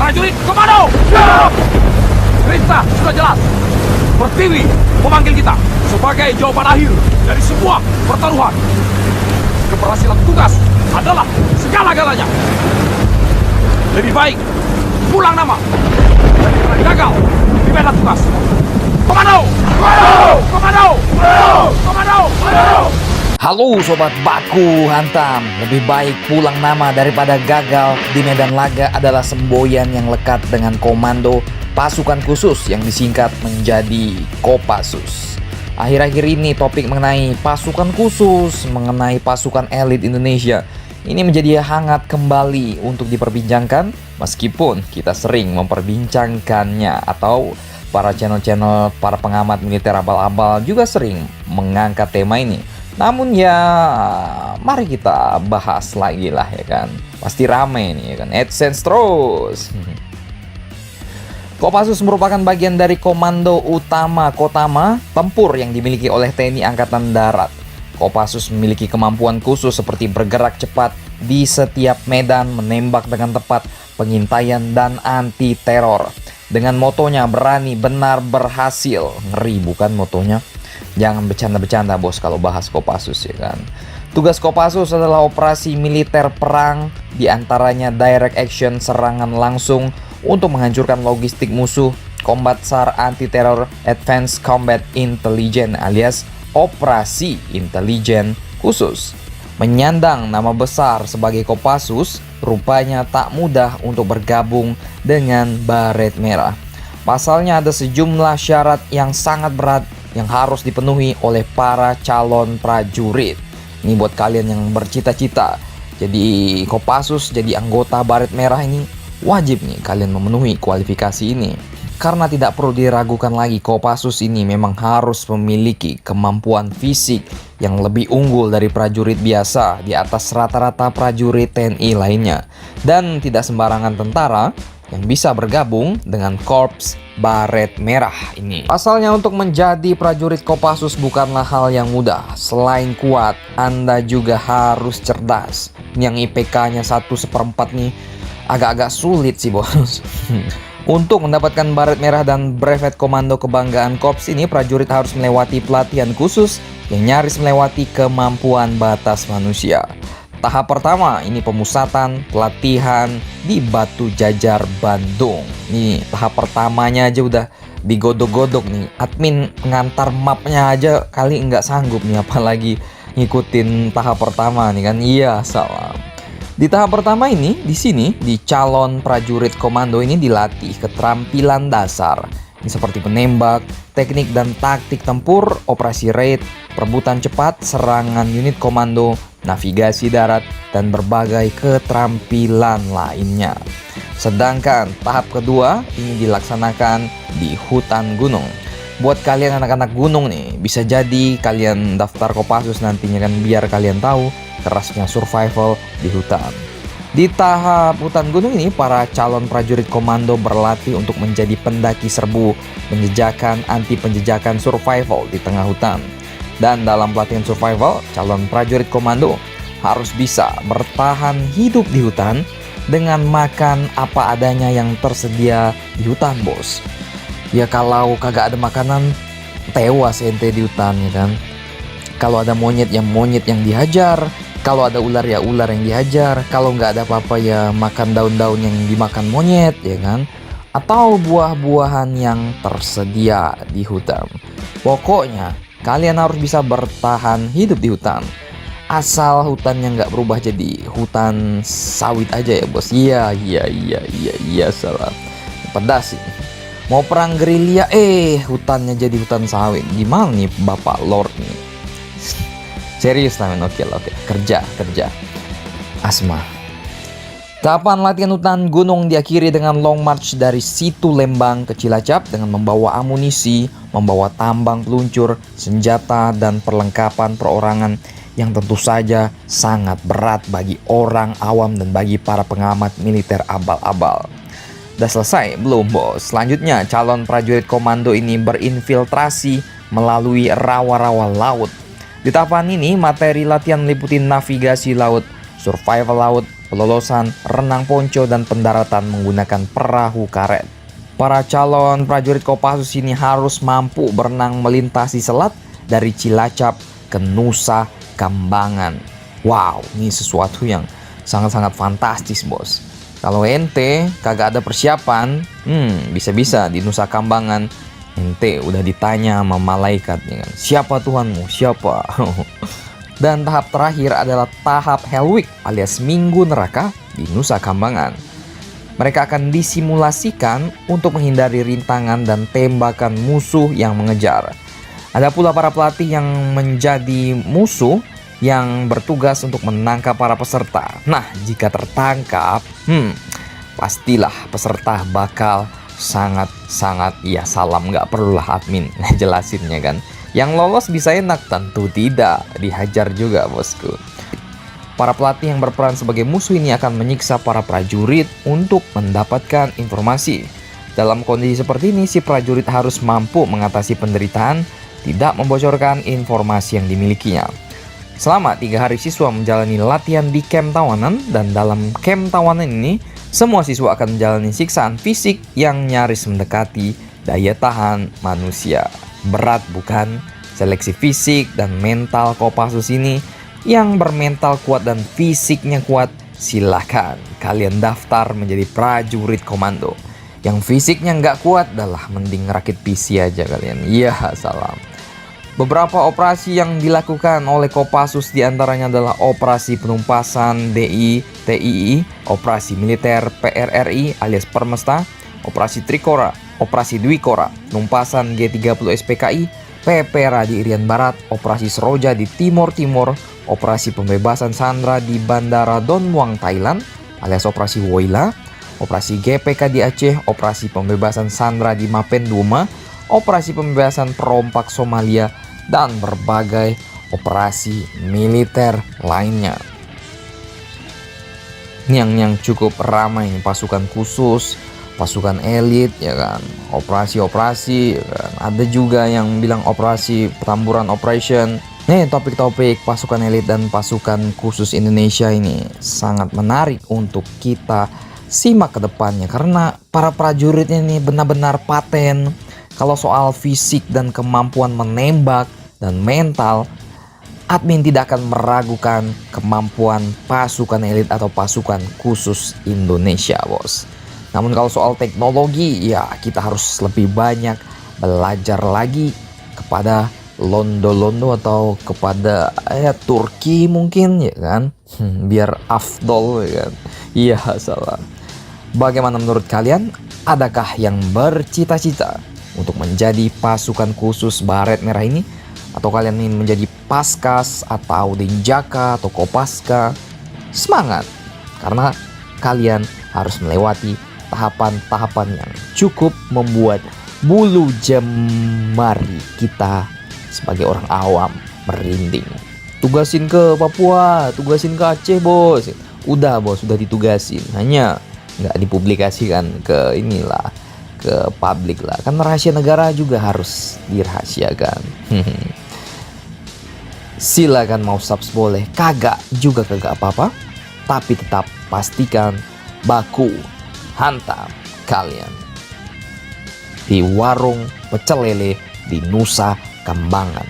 Prajurit komando! Siap! Perintah sudah jelas. Pertiwi memanggil kita sebagai jawaban akhir dari sebuah pertaruhan. Keberhasilan tugas adalah segala-galanya. Lebih baik pulang nama daripada gagal di medan tugas. Komando! Komando! Komando! Komando! Komando! Halo Sobat Baku Hantam, lebih baik pulang nama daripada gagal di medan laga adalah semboyan yang lekat dengan komando pasukan khusus yang disingkat menjadi Kopassus. Akhir-akhir ini topik mengenai pasukan khusus, mengenai pasukan elit Indonesia ini menjadi hangat kembali untuk diperbincangkan, meskipun kita sering memperbincangkannya atau para channel-channel para pengamat militer abal-abal juga sering mengangkat tema ini. Namun ya, mari kita bahas lagi lah ya kan. Pasti rame nih ya kan. AdSense terus. Kopassus merupakan bagian dari Komando Utama Kotama Tempur yang dimiliki oleh TNI Angkatan Darat. Kopassus memiliki kemampuan khusus seperti bergerak cepat di setiap medan, menembak dengan tepat, pengintaian dan anti teror. Dengan motonya berani, benar, berhasil. Ngeri bukan motonya? Jangan bercanda-bercanda bos kalau bahas Kopassus ya kan. Tugas Kopassus adalah operasi militer perang, diantaranya direct action, serangan langsung untuk menghancurkan logistik musuh, combat SAR, anti-teror, advanced combat intelligence alias operasi intelijen khusus. Menyandang nama besar sebagai Kopassus, rupanya tak mudah untuk bergabung dengan Baret Merah. Pasalnya ada sejumlah syarat yang sangat berat yang harus dipenuhi oleh para calon prajurit. Ini buat kalian yang bercita-cita jadi Kopassus, jadi anggota Baret Merah ini, wajib nih kalian memenuhi kualifikasi ini. Karena tidak perlu diragukan lagi, Kopassus ini memang harus memiliki kemampuan fisik yang lebih unggul dari prajurit biasa di atas rata-rata prajurit TNI lainnya. Dan tidak sembarangan tentara yang bisa bergabung dengan Korps Baret Merah ini. Pasalnya untuk menjadi prajurit Kopassus bukanlah hal yang mudah. Selain kuat, Anda juga harus cerdas. Yang IPK-nya 1/4 nih agak-agak sulit sih bos. Untuk mendapatkan Baret Merah dan Brevet Komando Kebanggaan Korps ini, prajurit harus melewati pelatihan khusus yang nyaris melewati kemampuan batas manusia. Tahap pertama ini pemusatan pelatihan di Batu Jajar, Bandung. Nih tahap pertamanya aja udah digodok-godok nih. Admin pengantar mapnya aja kali nggak sanggup nih, apalagi ngikutin tahap pertama nih kan. Iya salah. Di tahap pertama ini, di sini di calon prajurit komando ini dilatih keterampilan dasar. Ini seperti menembak, teknik dan taktik tempur, operasi raid, perebutan cepat, serangan unit komando, navigasi darat, dan berbagai keterampilan lainnya. Sedangkan tahap kedua ini dilaksanakan di hutan gunung. Buat kalian anak-anak gunung nih, bisa jadi kalian daftar Kopassus nantinya kan, biar kalian tahu kerasnya survival di hutan. Di tahap hutan gunung ini, para calon prajurit komando berlatih untuk menjadi pendaki serbu, penjejakan, anti penjejakan survival di tengah hutan. Dan dalam pelatihan survival, calon prajurit komando harus bisa bertahan hidup di hutan dengan makan apa adanya yang tersedia di hutan bos. Ya kalau kagak ada makanan, tewas ente di hutan ya kan. Kalau ada monyet yang dihajar. Kalau ada ular ya ular yang dihajar. Kalau nggak ada apa-apa ya makan daun-daun yang dimakan monyet ya kan. Atau buah-buahan yang tersedia di hutan. Pokoknya kalian harus bisa bertahan hidup di hutan. Asal hutannya nggak berubah jadi hutan sawit aja ya bos. Iya salah. Pedas sih. Mau perang gerilya hutannya jadi hutan sawit. Gimana nih Bapak Lord nih? Serius lah men, oke. Kerja. Asma. Tahapan latihan hutan gunung diakhiri dengan long march dari Situ Lembang ke Cilacap dengan membawa amunisi, membawa tambang peluncur, senjata, dan perlengkapan perorangan yang tentu saja sangat berat bagi orang awam dan bagi para pengamat militer abal-abal. Udah selesai? Belum bos. Selanjutnya calon prajurit komando ini berinfiltrasi melalui rawa-rawa laut. Di tahapan ini, materi latihan meliputi navigasi laut, survival laut, pelolosan, renang ponco, dan pendaratan menggunakan perahu karet. Para calon prajurit Kopassus ini harus mampu berenang melintasi selat dari Cilacap ke Nusa Kambangan. Wow, ini sesuatu yang sangat-sangat fantastis, bos. Kalau ente kagak ada persiapan, bisa-bisa di Nusa Kambangan ente udah ditanya sama malaikat, ya kan? Siapa Tuhanmu? Siapa? Dan tahap terakhir adalah tahap Hell Week alias Minggu Neraka di Nusa Kambangan. Mereka akan disimulasikan untuk menghindari rintangan dan tembakan musuh yang mengejar. Ada pula para pelatih yang menjadi musuh yang bertugas untuk menangkap para peserta. Nah, jika tertangkap, pastilah peserta bakal sangat-sangat ya salam, nggak perlulah admin jelasinnya kan. Yang lolos bisa enak, tentu tidak, dihajar juga bosku. Para pelatih yang berperan sebagai musuh ini akan menyiksa para prajurit untuk mendapatkan informasi. Dalam kondisi seperti ini, si prajurit harus mampu mengatasi penderitaan, tidak membocorkan informasi yang dimilikinya. Selama 3 hari siswa menjalani latihan di camp tawanan, dan dalam camp tawanan ini, semua siswa akan menjalani siksaan fisik yang nyaris mendekati daya tahan manusia. Berat bukan? Seleksi fisik dan mental Kopassus ini, yang bermental kuat dan fisiknya kuat, silahkan kalian daftar menjadi prajurit komando. Yang fisiknya nggak kuat, adalah mending rakit PC aja kalian. Iya, salam. Beberapa operasi yang dilakukan oleh Kopassus diantaranya adalah Operasi Penumpasan DI TII, Operasi Militer PRRI alias Permesta, Operasi Trikora, Operasi Dwikora, Penumpasan G30 SPKI, PP Radi Irian Barat, Operasi Seroja di Timur Timur, Operasi Pembebasan Sandera di Bandara Don Muang Thailand alias Operasi Woila, Operasi GPK di Aceh, Operasi Pembebasan Sandera di Mapenduma, Operasi Pembebasan Perompak Somalia, dan berbagai operasi militer lainnya. Ini yang cukup ramai, pasukan khusus, pasukan elit, ya kan, operasi-operasi, ya kan? Ada juga yang bilang operasi Petamburan Operation. Nih, topik-topik pasukan elit dan pasukan khusus Indonesia ini sangat menarik untuk kita simak ke depannya, karena para prajuritnya ini benar-benar paten. Kalau soal fisik dan kemampuan menembak dan mental, admin tidak akan meragukan kemampuan pasukan elit atau pasukan khusus Indonesia, bos. Namun kalau soal teknologi, ya kita harus lebih banyak belajar lagi kepada Londo-Londo atau kepada Turki mungkin, ya kan, biar afdol, ya kan. Iya, salah. Bagaimana menurut kalian? Adakah yang bercita-cita untuk menjadi pasukan khusus Baret Merah ini? Atau kalian ingin menjadi Paskas atau Denjaka atau Kopaska? Semangat, karena kalian harus melewati tahapan-tahapan yang cukup membuat bulu jemari kita sebagai orang awam merinding. Tugasin ke Papua, tugasin ke Aceh, bos. Udah, bos, sudah ditugasin. Hanya nggak dipublikasikan ke inilah, ke publik lah. Kan rahasia negara juga harus dirahasiakan. Silakan mau subs boleh, kagak juga kagak apa-apa. Tapi tetap pastikan baku hantam kalian di warung pecel lele di Nusa Kambangan.